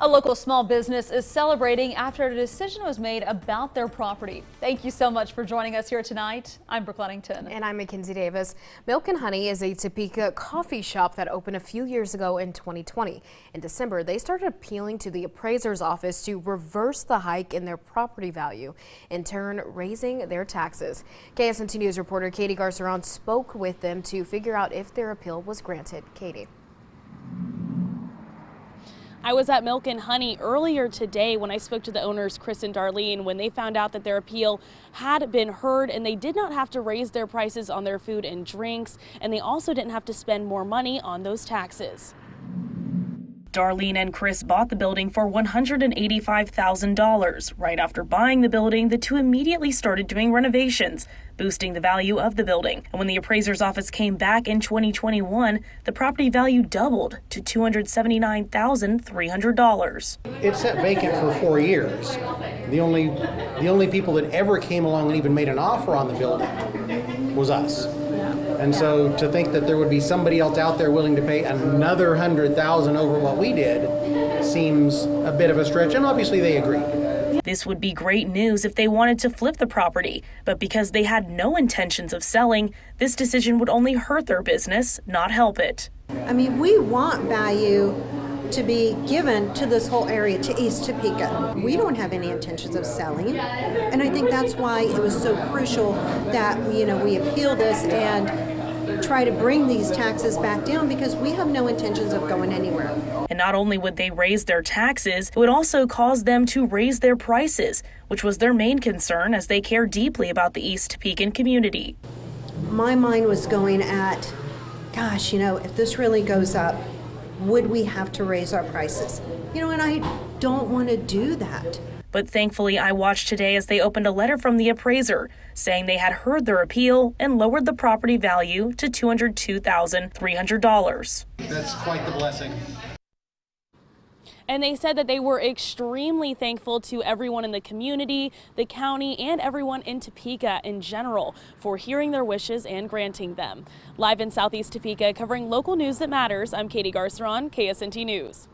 A local small business is celebrating after a decision was made about their property. Thank you so much for joining us here tonight. I'm Brooke Ludington. And I'm Mackenzie Davis. Milk and Honey is a Topeka coffee shop that opened a few years ago in 2020. In December, they started appealing to the appraiser's office to reverse the hike in their property value, in turn raising their taxes. KSNT News reporter Katie Garceron spoke with them to figure out if their appeal was granted. Katie. I was at Milk and Honey earlier today when I spoke to the owners, Chris and Darlene, when they found out that their appeal had been heard and they did not have to raise their prices on their food and drinks, and they also didn't have to spend more money on those taxes. Darlene and Chris bought the building for $185,000. Right after buying the building, the two immediately started doing renovations, boosting the value of the building. And when the appraiser's office came back in 2021, the property value doubled to $279,300. It sat vacant for 4 years. The only people that ever came along and even made an offer on the building was us. And so to think that there would be somebody else out there willing to pay another $100,000 over what we did seems a bit of a stretch, and obviously they agreed. This would be great news if they wanted to flip the property, but because they had no intentions of selling, this decision would only hurt their business, not help it. I mean, we want value to be given to this whole area, to East Topeka. We don't have any intentions of selling, and I think that's why it was so crucial that we appeal this and try to bring these taxes back down, because we have no intentions of going anywhere. And not only would they raise their taxes, it would also cause them to raise their prices, which was their main concern as they care deeply about the East Topekan community. My mind was going at, gosh, if this really goes up, would we have to raise our prices? And I don't want to do that. But thankfully, I watched today as they opened a letter from the appraiser saying they had heard their appeal and lowered the property value to $202,300. That's quite the blessing. And they said that they were extremely thankful to everyone in the community, the county, and everyone in Topeka in general for hearing their wishes and granting them. Live in Southeast Topeka, covering local news that matters, I'm Katie Garceron, KSNT News.